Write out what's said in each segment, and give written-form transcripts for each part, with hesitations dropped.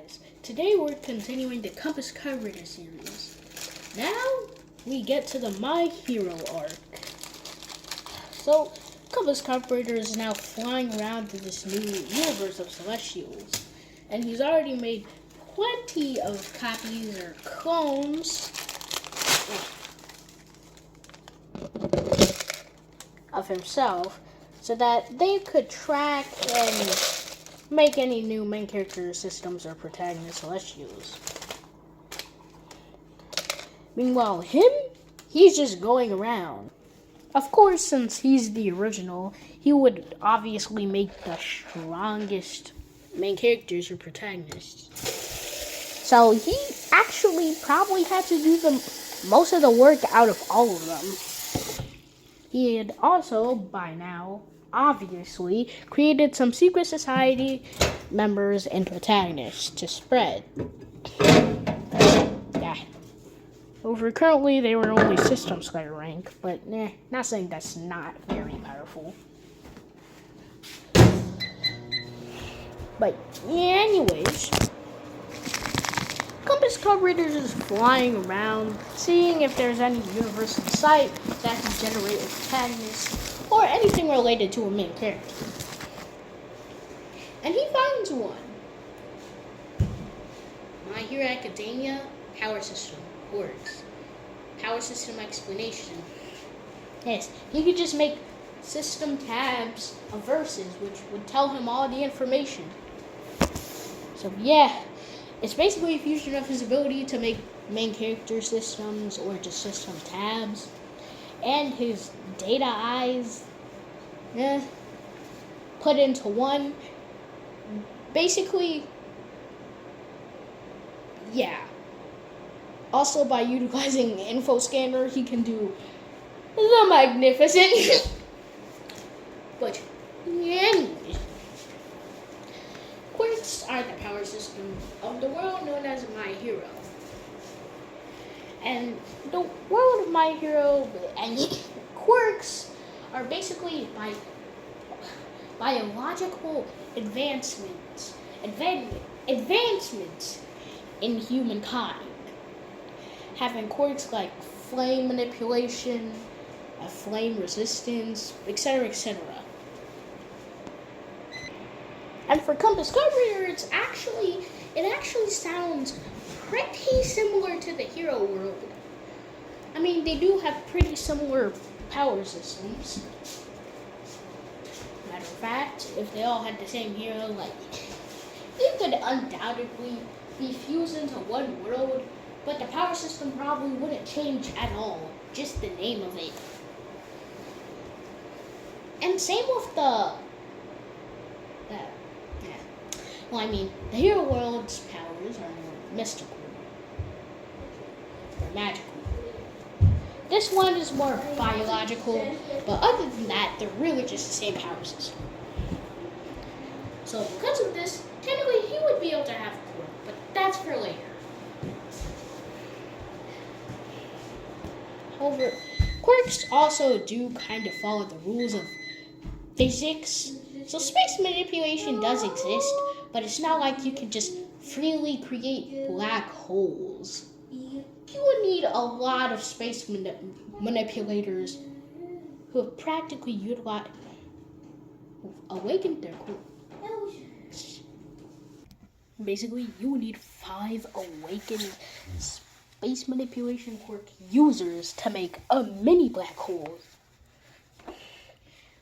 guys, today we're continuing the Compass Carburetor series. Now we get to the My Hero arc. So Compass Carburetor is now flying around to this new universe of Celestials, and he's already made plenty of copies or clones of himself so that they could track and make any new main character systems or protagonist Celestials. Meanwhile, he's just going around. Of course, since he's the original, he would obviously make the strongest main characters or protagonists. So he actually probably had to do most of the work out of all of them. He had also, by now, obviously, created some secret society members and protagonists to spread. Yeah. Over currently, they were only System Slayer rank, but not saying that's not very powerful. But yeah, anyways, Compass Carburetor is flying around, seeing if there's any universe in sight that can generate a protagonist or anything related to a main character. And he finds one. My Hero Academia Power System works. Power System Explanation. Yes, he could just make system tabs of verses, which would tell him all the information. So yeah, it's basically a fusion of his ability to make main character systems or just system tabs and his data eyes put into one. Basically, yeah. Also, by utilizing Info Scanner, he can do the magnificent. But anyways, quirks are the power system of the world known as My Hero. And the world of My Hero and quirks are basically biological advancements in humankind. Having quirks like flame manipulation, flame resistance, etc., etc. And for Compass Carburetor, it actually sounds pretty similar to the hero world. I mean, they do have pretty similar power systems. Matter of fact, if they all had the same hero, you could undoubtedly be fused into one world, but the power system probably wouldn't change at all, just the name of it. And same with the hero world's powers are more mystical or magical. This one is more biological, but other than that, they're really just the same power system. So because of this, technically he would be able to have a quirk, but that's for later. However, quirks also do kind of follow the rules of physics. So space manipulation does exist, but it's not like you can just freely create black holes. You would need a lot of space manipulators who have practically awakened their core. Basically, you would need 5 awakened space manipulation quirk users to make a mini black hole,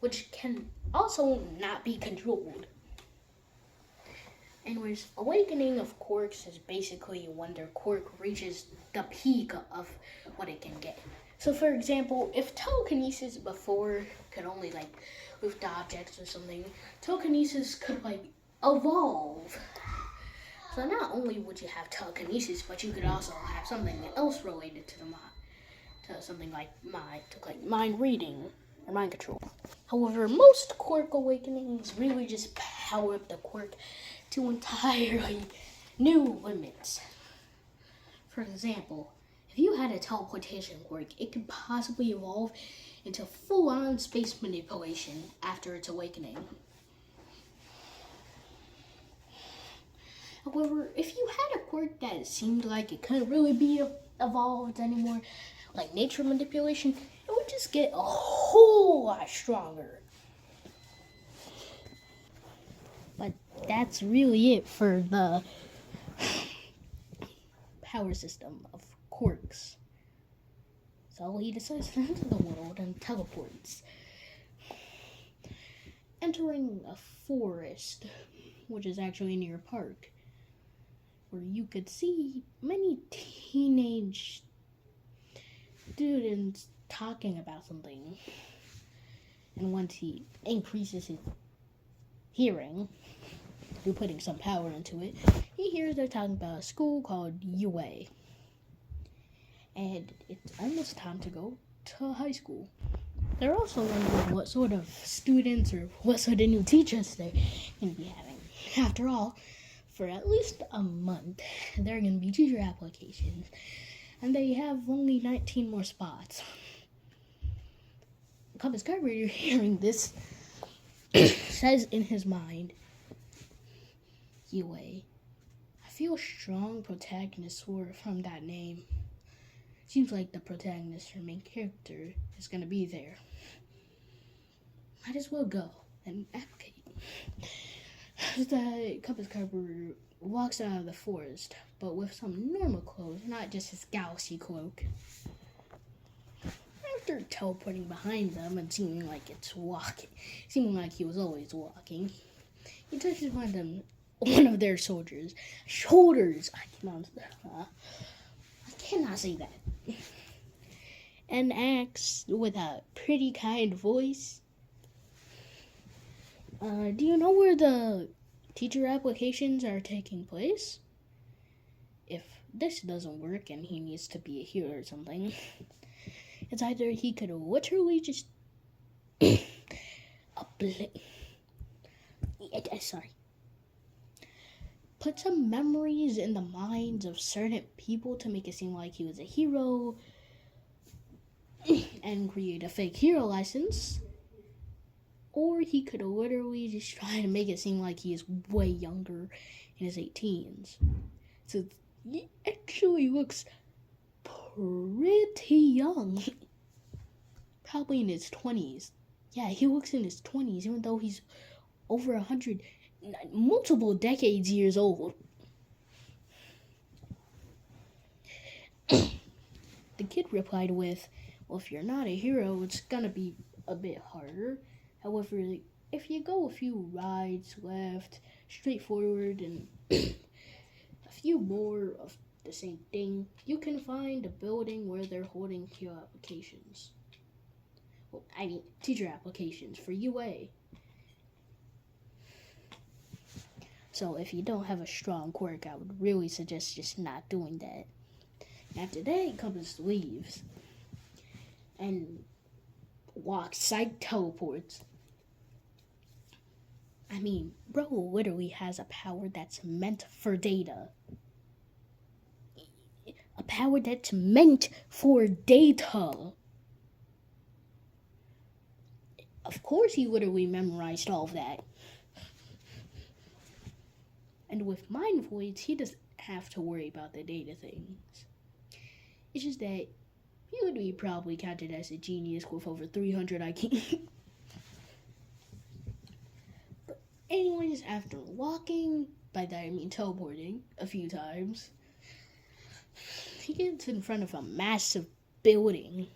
which can also not be controlled. Anyways, awakening of quirks is basically when their quirk reaches the peak of what it can get. So for example, if telekinesis before could only move to objects or something, telekinesis could evolve. So not only would you have telekinesis, but you could also have something else related to the mind, to something like mind reading or mind control. However, most quirk awakenings really just power up the quirk to entirely new limits. For example, if you had a teleportation quirk, it could possibly evolve into full-on space manipulation after its awakening. However, if you had a quirk that seemed like it couldn't really be evolved anymore, like nature manipulation, it would just get a whole lot stronger. But that's really it for the power system of quirks. So he decides to enter the world and teleports, entering a forest, which is actually near a park, where you could see many teenage students talking about something. And once he increases his hearing through putting some power into it, he hears they're talking about a school called UA. And it's almost time to go to high school. They're also wondering what sort of students or what sort of new teachers they're going to be having. After all, for at least a month, there are going to be teacher applications, and they have only 19 more spots. Compass Carburetor, hearing this, says in his mind, UA, I feel strong protagonist from that name. Seems like the protagonist or main character is going to be there. Might as well go and applicate. The Compass Carburetor walks out of the forest, but with some normal clothes, not just his galaxy cloak. After teleporting behind them and seeming like he was always walking, he touches one of their soldiers' shoulders. I cannot say that. And asks with a pretty kind voice, do you know where the teacher applications are taking place? If this doesn't work and he needs to be a hero or something, it's either he could literally just put some memories in the minds of certain people to make it seem like he was a hero and create a fake hero license, or he could literally just try to make it seem like he is way younger in his 18s. So he actually looks pretty young. Probably in his 20s. Yeah, he looks in his 20s, even though he's over 100, multiple decades years old. The kid replied with, well, if you're not a hero, it's gonna be a bit harder. However, if you go a few rides left, straight forward, and a few more of the same thing, you can find a building where they're holding hero applications. Well, I mean, teacher applications for UA. So if you don't have a strong quirk, I would really suggest just not doing that. After that, Compass leaves and teleports. I mean, bro literally has a power that's meant for data. A power that's meant for data. Of course he literally memorized all of that. And with Mind Voids, he doesn't have to worry about the data things. It's just that he would be probably counted as a genius with over 300 IQ. But anyways, after walking, by that I mean teleporting, a few times, he gets in front of a massive building.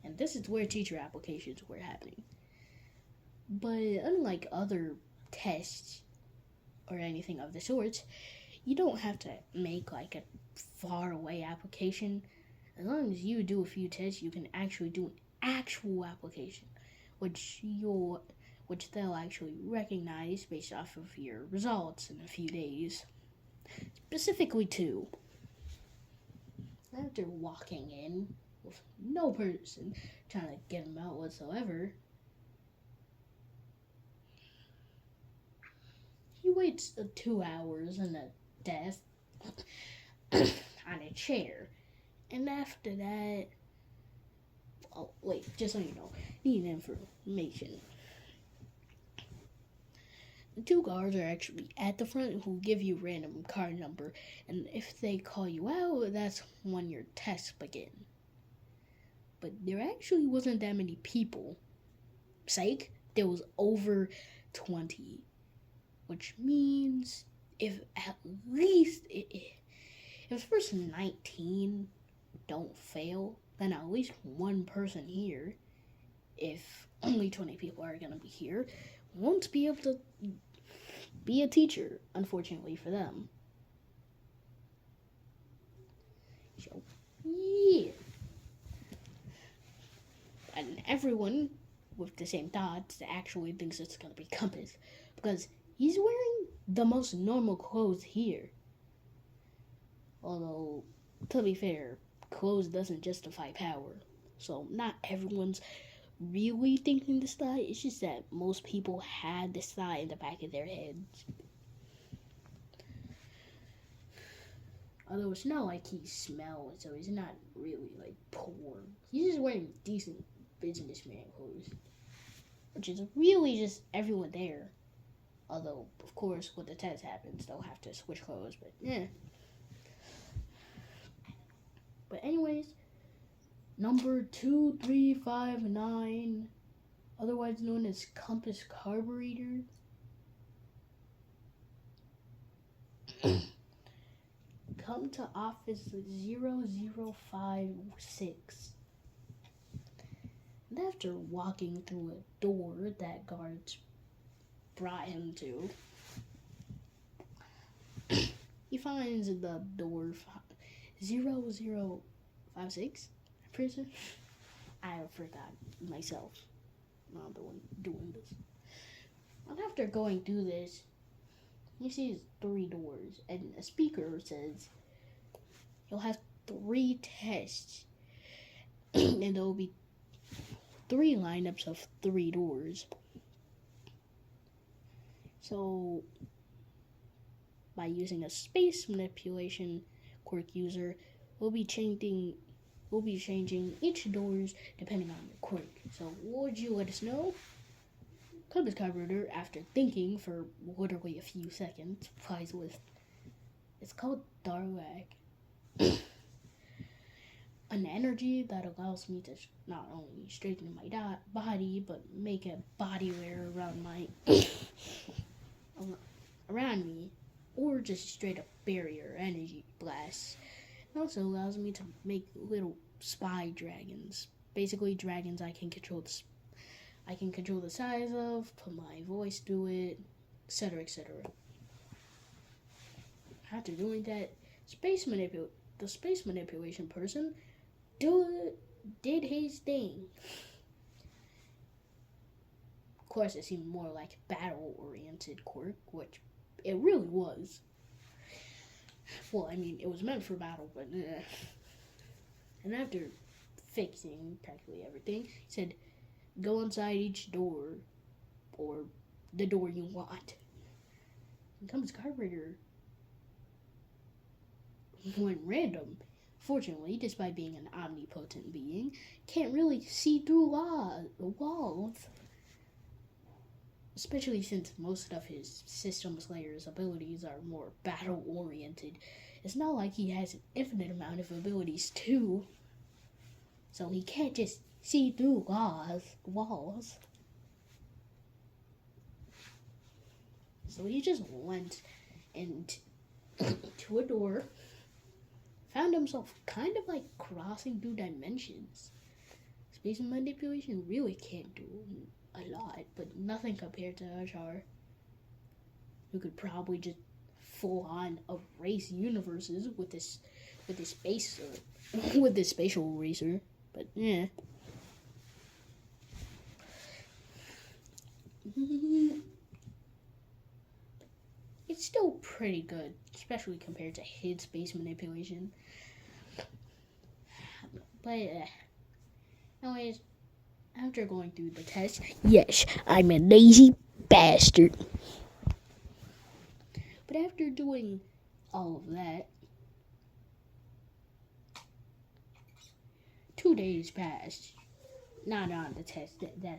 And this is where teacher applications were happening. But unlike other tests or anything of the sort, you don't have to make like a far away application. As long as you do a few tests, you can actually do an actual application, which they'll actually recognize based off of your results in a few days. Specifically 2. After walking in with no person trying to get him out whatsoever, he waits 2 hours in a desk on a chair. And after that, oh wait, just so you know, need information. two guards are actually at the front who give you random card number, and if they call you out, that's when your tests begin. But there actually wasn't that many people. Psych, there was over 20, which means if at least if the first 19 don't fail, then at least one person here, if only 20 people are gonna be here, won't be able to be a teacher, unfortunately for them. So, yeah. And everyone with the same thoughts actually thinks it's gonna be Compass, because he's wearing the most normal clothes here. Although, to be fair, clothes doesn't justify power. So not everyone's really thinking this thought. It's just that most people had this thought in the back of their heads. Although it's not like he smells, so he's not really like poor. He's just wearing decent businessman clothes, which is really just everyone there. Although, of course, when the test happens, they'll have to switch clothes, but yeah. But anyways, number 2359, otherwise known as Compass Carburetor. Come to office 0056. And after walking through a door that guards brought him to, he finds the door 0056. I'm pretty sure. I forgot myself. I'm not the one doing this. And after going through this, he sees 3 doors, and a speaker says you'll have 3 tests, and there will be 3 lineups of 3 doors. So, by using a space manipulation quirk user, we'll be changing each doors depending on your quirk. So, would you let us know? Compass Carburetor, after thinking for literally a few seconds, replies with, it's called Darwag. An energy that allows me to not only straighten my body, but make a body layer around around me, or just straight up barrier energy blasts. It also allows me to make little spy dragons. Basically, dragons I can control the size of, put my voice through it, etc., etc. After doing that, the space manipulation person did his thing. Of course, it seemed more like battle-oriented quirk, which it really was. Well, I mean, it was meant for battle, but And after fixing practically everything, he said, go inside each door, or the door you want. And Compass Carburetor went random. Fortunately, despite being an omnipotent being, can't really see through walls. Especially since most of his System Slayer's abilities are more battle-oriented. It's not like he has an infinite amount of abilities, too. So he can't just see through walls. So he just went to a door, found himself kind of like crossing through dimensions. Space manipulation really can't do a lot, but nothing compared to HR, who could probably just full on erase universes with this spatial eraser. But yeah. It's still pretty good, especially compared to his space manipulation. But anyways, after going through the test, yes, I'm a lazy bastard. But after doing all of that, 2 days passed. Not on the test. That's